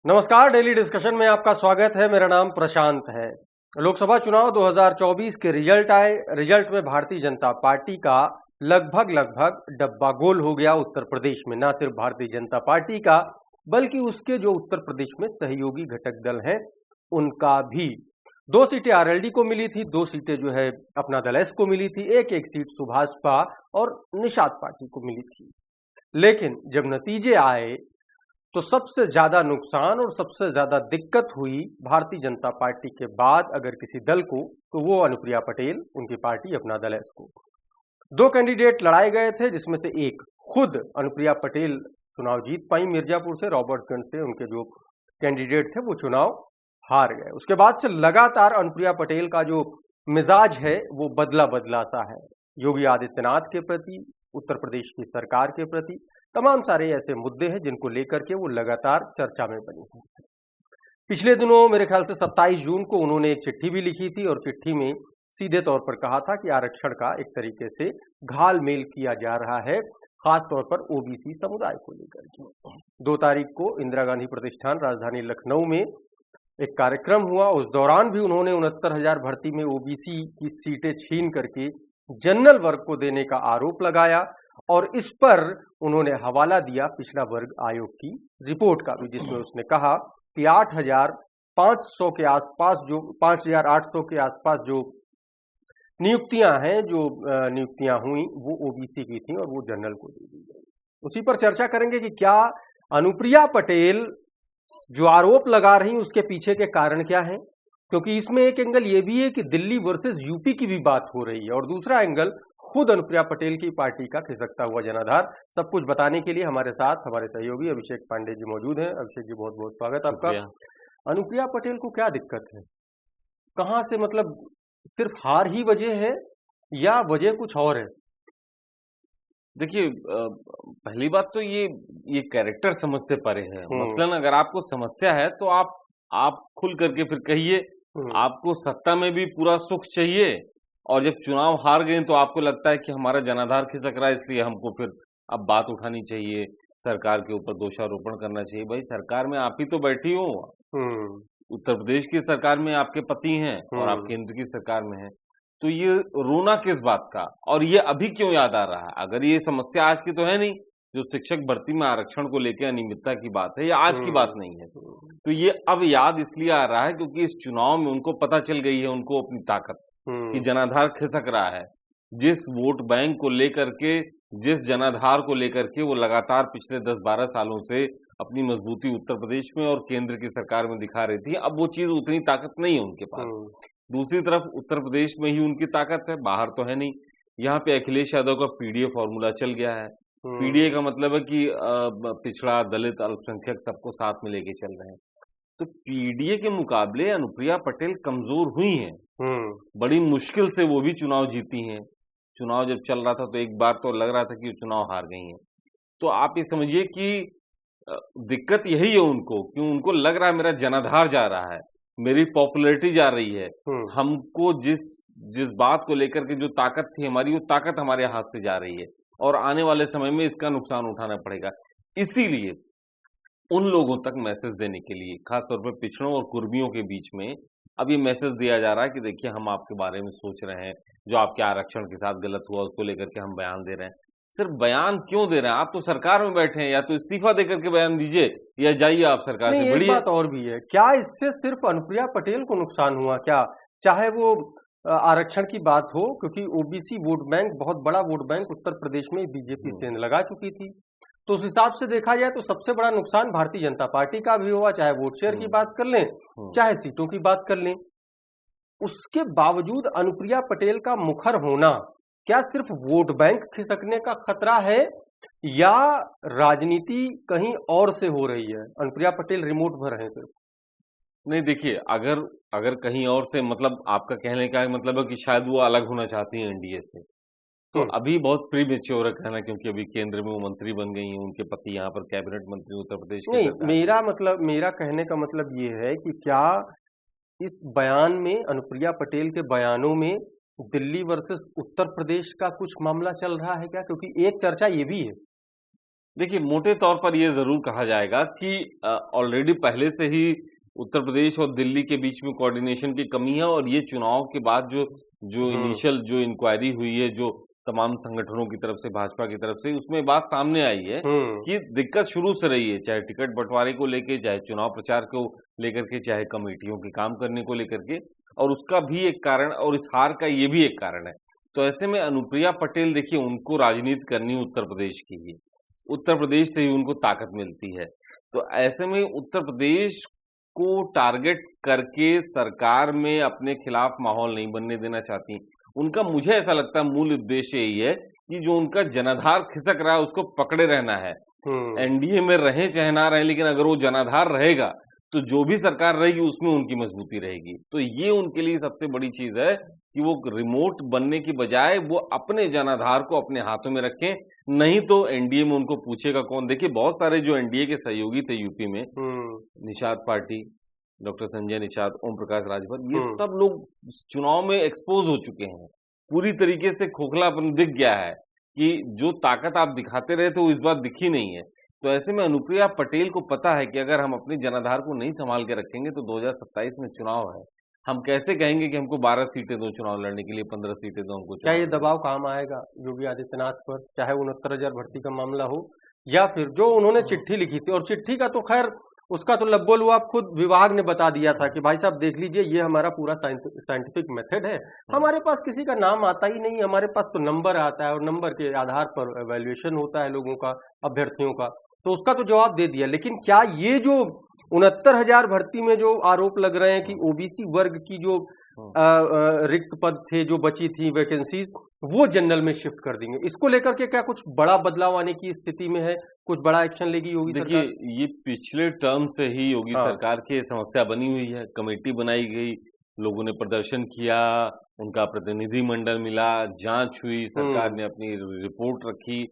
नमस्कार, daily discussion में आपका स्वागत है। मेरा नाम प्रशांत है। लोकसभा चुनाव 2024 के रिजल्ट आए। रिजल्ट में भारतीय जनता पार्टी का लगभग डब्बा गोल हो गया उत्तर प्रदेश में। ना सिर्फ भारतीय जनता पार्टी का, बल्कि उसके जो उत्तर प्रदेश में सहयोगी घटक दल हैं उनका भी। 2 सीटें आरएलडी को मिली थी, 2 सीटें जो है अपना दल एस को मिली थी, एक सीट सुभाषपा और निषाद पार्टी को मिली थी। लेकिन जब नतीजे आए तो सबसे ज्यादा नुकसान और सबसे ज्यादा दिक्कत हुई भारतीय जनता पार्टी के बाद अगर किसी दल को, तो वो अनुप्रिया पटेल, उनकी पार्टी अपना दल है इसको। 2 कैंडिडेट लड़ाए गए थे, जिसमें से एक खुद अनुप्रिया पटेल चुनाव जीत पाई मिर्जापुर से। रॉबर्टगंज से उनके जो कैंडिडेट थे वो चुनाव हार गए। उसके बाद से लगातार अनुप्रिया पटेल का जो मिजाज है वो बदला सा है। योगी आदित्यनाथ के प्रति, उत्तर प्रदेश की सरकार के प्रति तमाम सारे ऐसे मुद्दे हैं जिनको लेकर के वो लगातार चर्चा में बनी है। पिछले दिनों मेरे ख्याल से 27 जून को उन्होंने एक चिट्ठी भी लिखी थी और चिट्ठी में सीधे तौर पर कहा था कि आरक्षण का एक तरीके से घालमेल किया जा रहा है, खास तौर पर ओबीसी समुदाय को लेकर के। 2 तारीख को इंदिरा गांधी प्रतिष्ठान राजधानी लखनऊ में एक कार्यक्रम हुआ। उस दौरान भी उन्होंने 69,000 भर्ती में ओबीसी की सीटें छीन करके जनरल वर्ग को देने का आरोप लगाया और इस पर उन्होंने हवाला दिया पिछड़ा वर्ग आयोग की रिपोर्ट का भी, जिसमें उसने कहा कि 8,500 के आसपास, जो 5,800 के आसपास जो नियुक्तियां हैं, जो नियुक्तियां हुई वो ओबीसी की थी और वो जनरल को दे दी गई। उसी पर चर्चा करेंगे कि क्या अनुप्रिया पटेल जो आरोप लगा रही उसके पीछे के कारण क्या हैं, क्योंकि इसमें एक एंगल ये भी है कि दिल्ली वर्सेस यूपी की भी बात हो रही है और दूसरा एंगल खुद अनुप्रिया पटेल की पार्टी का खिसकता हुआ जनाधार। सब कुछ बताने के लिए हमारे साथ हमारे सहयोगी अभिषेक पांडे जी मौजूद हैं। अभिषेक जी, बहुत बहुत स्वागत आपका। अनुप्रिया पटेल को क्या दिक्कत है, कहां से, मतलब सिर्फ हार ही वजह है या वजह कुछ और है? देखिए, पहली बात तो ये कैरेक्टर समझ से परे है। मसलन अगर आपको समस्या है तो आप खुल करके फिर कहिए। आपको सत्ता में भी पूरा सुख चाहिए और जब चुनाव हार गए तो आपको लगता है कि हमारा जनाधार खिसक रहा है, इसलिए हमको फिर अब बात उठानी चाहिए, सरकार के ऊपर दोषारोपण करना चाहिए। भाई, सरकार में आप ही तो बैठी हो। उत्तर प्रदेश की सरकार में आपके पति हैं और आप केंद्र की सरकार में हैं, तो ये रोना किस बात का और ये अभी क्यों याद आ रहा है? अगर ये समस्या आज की तो है नहीं, जो शिक्षक भर्ती में आरक्षण को लेकर अनियमितता की बात है, ये आज की बात नहीं है। तो ये अब याद इसलिए आ रहा है क्योंकि इस चुनाव में उनको पता चल गई है, उनको अपनी ताकत कि जनाधार खिसक रहा है। जिस वोट बैंक को लेकर के, जिस जनाधार को लेकर के वो लगातार पिछले 10-12 सालों से अपनी मजबूती उत्तर प्रदेश में और केंद्र की सरकार में दिखा रही थी, अब वो चीज उतनी ताकत नहीं है उनके पास। दूसरी तरफ उत्तर प्रदेश में ही उनकी ताकत है, बाहर तो है नहीं। यहाँ पे अखिलेश यादव का पीडीए फॉर्मूला चल गया है। पीडीए का मतलब है कि पिछड़ा, दलित, अल्पसंख्यक सबको साथ में लेके चल रहे हैं। तो पीडीए के मुकाबले अनुप्रिया पटेल कमजोर हुई हैं। बड़ी मुश्किल से वो भी चुनाव जीती हैं। चुनाव जब चल रहा था तो एक बार तो लग रहा था कि चुनाव हार गई हैं। तो आप ये समझिए कि दिक्कत यही है उनको, कि उनको लग रहा है मेरा जनाधार जा रहा है, मेरी पॉपुलैरिटी जा रही है। हमको जिस बात को लेकर के जो ताकत थी हमारी, वो ताकत हमारे हाथ से जा रही है और आने वाले समय में इसका नुकसान उठाना पड़ेगा। इसीलिए उन लोगों तक मैसेज देने के लिए, खासतौर पर पिछड़ों और कुर्मियों के बीच में अब ये मैसेज दिया जा रहा है कि देखिए, हम आपके बारे में सोच रहे हैं, जो आपके आरक्षण के साथ गलत हुआ उसको लेकर के हम बयान दे रहे हैं। सिर्फ बयान क्यों दे रहे हैं? आप तो सरकार में बैठे हैं, या तो इस्तीफा देकर के बयान दीजिए या जाइए आप सरकार से। एक बात और भी है, क्या इससे सिर्फ अनुप्रिया पटेल को नुकसान हुआ क्या? चाहे वो आरक्षण की बात हो, क्योंकि ओबीसी वोट बैंक, बहुत बड़ा वोट बैंक उत्तर प्रदेश में बीजेपी सेंध लगा चुकी थी, तो उस हिसाब से देखा जाए तो सबसे बड़ा नुकसान भारतीय जनता पार्टी का भी हुआ, चाहे वोट शेयर की बात कर लें, चाहे सीटों की बात कर लें। उसके बावजूद अनुप्रिया पटेल का मुखर होना, क्या सिर्फ वोट बैंक खिसकने का खतरा है या राजनीति कहीं और से हो रही है? अनुप्रिया पटेल रिमोट भर है सिर्फ? नहीं, देखिए, अगर कहीं और से, मतलब आपका कहने का मतलब है कि शायद वो अलग होना चाहती हैं एनडीए से, तो अभी बहुत प्रीमेच्योर है कहना, क्योंकि अभी केंद्र में वो मंत्री बन गई हैं, उनके पति यहाँ पर कैबिनेट मंत्री उत्तर प्रदेश के। नहीं, मेरा कहने का मतलब ये है कि क्या इस बयान में, अनुप्रिया पटेल के बयानों में दिल्ली वर्सेस उत्तर प्रदेश का कुछ मामला चल रहा है क्या? क्योंकि एक चर्चा ये भी है देखिए, मोटे तौर पर ये ज़रूर कहा जाएगा कि ऑलरेडी पहले से ही उत्तर प्रदेश और दिल्ली के बीच में कोऑर्डिनेशन की कमी है और ये चुनाव के बाद जो जो इनिशियल जो इंक्वायरी हुई है, जो तमाम संगठनों की तरफ से, भाजपा की तरफ से, उसमें बात सामने आई है कि दिक्कत शुरू से रही है, चाहे टिकट बंटवारे को लेके, चाहे चुनाव प्रचार को लेकर के, चाहे कमेटियों के काम करने को लेकर के, और उसका भी एक कारण और इस हार का ये भी एक कारण है। तो ऐसे में अनुप्रिया पटेल, देखिए, उनको राजनीति करनी उत्तर प्रदेश की ही, उत्तर प्रदेश से ही उनको ताकत मिलती है। तो ऐसे में उत्तर प्रदेश को टारगेट करके सरकार में अपने खिलाफ माहौल नहीं बनने देना चाहती। उनका, मुझे ऐसा लगता है, मूल उद्देश्य यही है कि जो उनका जनाधार खिसक रहा है उसको पकड़े रहना है। एनडीए में रहे चाहे ना रहे, लेकिन अगर वो जनाधार रहेगा तो जो भी सरकार रहेगी उसमें उनकी मजबूती रहेगी। तो ये उनके लिए सबसे बड़ी चीज है कि वो रिमोट बनने की बजाय वो अपने जनाधार को अपने हाथों में रखें, नहीं तो एनडीए में उनको पूछेगा कौन। देखिए, बहुत सारे जो एनडीए के सहयोगी थे यूपी में, निषाद पार्टी, डॉक्टर संजय निषाद, ओम प्रकाश राजभर, ये सब लोग चुनाव में एक्सपोज हो चुके हैं। पूरी तरीके से खोखलापन दिख गया है कि जो ताकत आप दिखाते रहे थे वो इस बार दिखी नहीं है। तो ऐसे में अनुप्रिया पटेल को पता है कि अगर हम अपने जनाधार को नहीं संभाल के रखेंगे तो 2027 में चुनाव है, हम कैसे कहेंगे कि हमको 12 सीटें दो चुनाव लड़ने के लिए, 15 सीटें दो हमको। क्या ये दबाव काम आएगा योगी आदित्यनाथ पर, चाहे 69,000 भर्ती का मामला हो या फिर जो उन्होंने चिट्ठी लिखी थी, और चिट्ठी का तो खैर उसका तो लब्बो आप खुद विभाग ने बता दिया था कि भाई साहब देख लीजिए, ये हमारा पूरा साइंटिफिक मेथड है, हमारे पास किसी का नाम आता ही नहीं, हमारे पास तो नंबर आता है और नंबर के आधार पर एवेल्युएशन होता है लोगों का, अभ्यर्थियों का। तो उसका तो जवाब दे दिया। लेकिन क्या ये जो 69,000 भर्ती में जो आरोप लग रहे हैं कि ओबीसी वर्ग की जो रिक्त पद थे, जो बची थी वैकेंसीज, वो जनरल में शिफ्ट कर देंगे, इसको लेकर के क्या कुछ बड़ा बदलाव आने की स्थिति में है, कुछ बड़ा एक्शन लेगी योगी सरकार? देखिए, ये पिछले टर्म से ही योगी सरकार की समस्या बनी हुई है। कमेटी बनाई गई, लोगों ने प्रदर्शन किया, उनका प्रतिनिधिमंडल मिला, जांच हुई, सरकार ने अपनी रिपोर्ट रखी,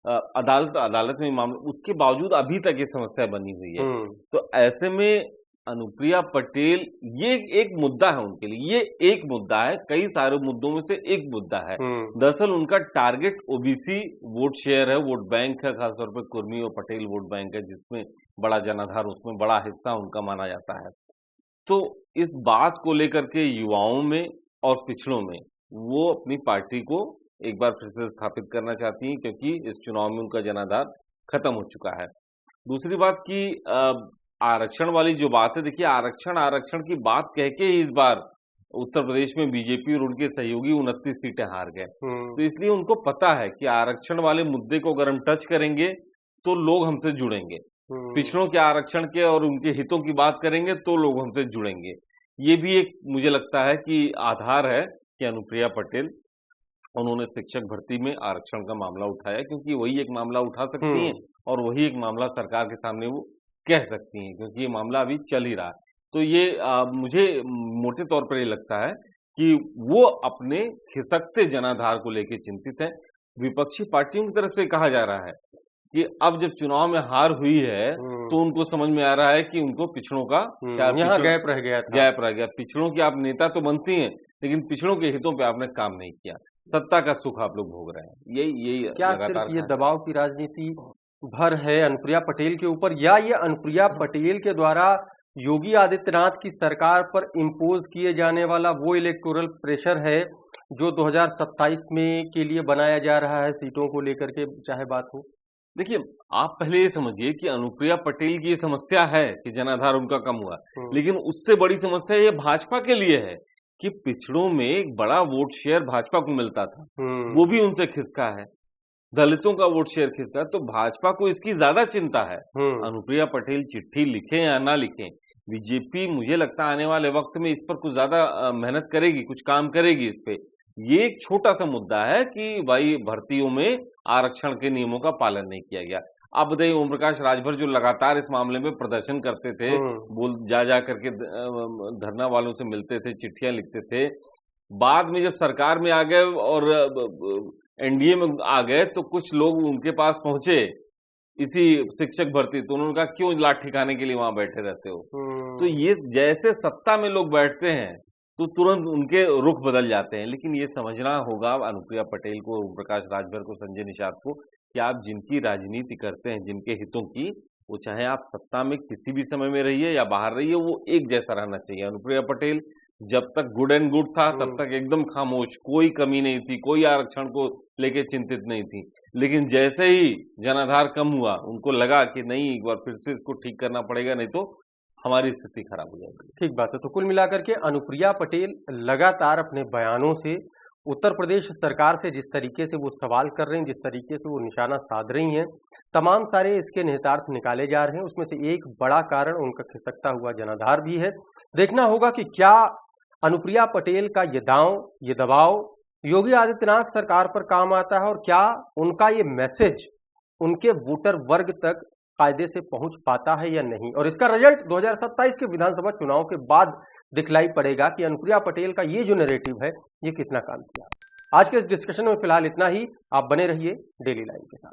अदालत में मामला, उसके बावजूद अभी तक ये समस्या बनी हुई है। तो ऐसे में अनुप्रिया पटेल, ये एक मुद्दा है उनके लिए, ये एक मुद्दा है, कई सारे मुद्दों में से एक मुद्दा है। दरअसल उनका टारगेट ओबीसी वोट शेयर है, वोट बैंक है, खासतौर पर कुर्मी और पटेल वोट बैंक है, जिसमें बड़ा जनाधार, उसमें बड़ा हिस्सा उनका माना जाता है। तो इस बात को लेकर के युवाओं में और पिछड़ों में वो अपनी पार्टी को एक बार फिर से स्थापित करना चाहती हैं, क्योंकि इस चुनाव में उनका जनाधार खत्म हो चुका है। दूसरी बात की आरक्षण वाली जो बात है, देखिए, आरक्षण की बात कह के इस बार उत्तर प्रदेश में बीजेपी और उनके सहयोगी 29 सीटें हार गए। तो इसलिए उनको पता है कि आरक्षण वाले मुद्दे को अगर हम टच करेंगे तो लोग हमसे जुड़ेंगे, पिछड़ों के आरक्षण के और उनके हितों की बात करेंगे तो लोग हमसे जुड़ेंगे। ये भी एक, मुझे लगता है कि आधार है कि अनुप्रिया पटेल, उन्होंने शिक्षक भर्ती में आरक्षण का मामला उठाया, क्योंकि वही एक मामला उठा सकती हैं और वही एक मामला सरकार के सामने वो कह सकती हैं, क्योंकि ये मामला अभी चल ही रहा है। तो ये मुझे मोटे तौर पर ये लगता है कि वो अपने खिसकते जनाधार को लेकर चिंतित है। विपक्षी पार्टियों की तरफ से कहा जा रहा है कि अब जब चुनाव में हार हुई है तो उनको समझ में आ रहा है कि उनको पिछड़ों का यहाँ गैप रह गया। पिछड़ों की आप नेता तो बनती हैं, लेकिन पिछड़ों के हितों पे आपने काम नहीं किया, सत्ता का सुख आप लोग भोग रहे हैं। यही क्या सिर्फ ये दबाव की राजनीति भर है अनुप्रिया पटेल के ऊपर, या ये अनुप्रिया पटेल के द्वारा योगी आदित्यनाथ की सरकार पर इम्पोज किए जाने वाला वो इलेक्टोरल प्रेशर है जो 2027 में के लिए बनाया जा रहा है, सीटों को लेकर के चाहे बात हो? देखिए, आप पहले ये समझिए कि अनुप्रिया पटेल की ये समस्या है कि जनाधार उनका कम हुआ, लेकिन उससे बड़ी समस्या ये भाजपा के लिए है कि पिछड़ों में एक बड़ा वोट शेयर भाजपा को मिलता था, वो भी उनसे खिसका है, दलितों का वोट शेयर खिसका है, तो भाजपा को इसकी ज्यादा चिंता है। अनुप्रिया पटेल चिट्ठी लिखें या ना लिखें, बीजेपी मुझे लगता है आने वाले वक्त में इस पर कुछ ज्यादा मेहनत करेगी, कुछ काम करेगी इस पे। ये एक छोटा सा मुद्दा है कि भाई भर्तियों में आरक्षण के नियमों का पालन नहीं किया गया। अब बताइए, ओम प्रकाश राजभर जो लगातार इस मामले में प्रदर्शन करते थे, जा करके धरना वालों से मिलते थे, चिट्ठियां लिखते थे, बाद में जब सरकार में आ गए और एनडीए में आ गए तो कुछ लोग उनके पास पहुंचे इसी शिक्षक भर्ती, तो उन्होंने कहा क्यों लाठ ठिकाने के लिए वहां बैठे रहते हो। तो ये जैसे सत्ता में लोग बैठते हैं तो तुरंत उनके रुख बदल जाते हैं। लेकिन ये समझना होगा अनुप्रिया पटेल को, ओम प्रकाश राजभर को, संजय निषाद को, कि आप जिनकी राजनीति करते हैं, जिनके हितों की, वो चाहे आप सत्ता में किसी भी समय में रहिए या बाहर रहिए, वो एक जैसा रहना चाहिए। अनुप्रिया पटेल जब तक गुड एंड गुड था तब तक एकदम खामोश, कोई कमी नहीं थी, कोई आरक्षण को लेके चिंतित नहीं थी। लेकिन जैसे ही जनाधार कम हुआ, उनको लगा कि नहीं, एक बार फिर से इसको ठीक करना पड़ेगा, नहीं तो हमारी स्थिति खराब हो जाएगी। ठीक बात है। तो कुल मिलाकर के अनुप्रिया पटेल लगातार अपने बयानों से उत्तर प्रदेश सरकार से जिस तरीके से वो सवाल कर रही हैं, जिस तरीके से वो निशाना साध रही हैं, तमाम सारे इसके निहितार्थ निकाले जा रहे हैं। उसमें से एक बड़ा कारण उनका खिसकता हुआ जनाधार भी है। देखना होगा कि क्या अनुप्रिया पटेल का ये दांव, ये दबाव योगी आदित्यनाथ सरकार पर काम आता है, और क्या उनका ये मैसेज उनके वोटर वर्ग तक कायदे से पहुंच पाता है या नहीं। और इसका रिजल्ट 2027 के विधानसभा चुनाव के बाद दिखलाई पड़ेगा कि अनुप्रिया पटेल का ये जो नैरेटिव है ये कितना काम किया। आज के इस डिस्कशन में फिलहाल इतना ही। आप बने रहिए डेली लाइन के साथ।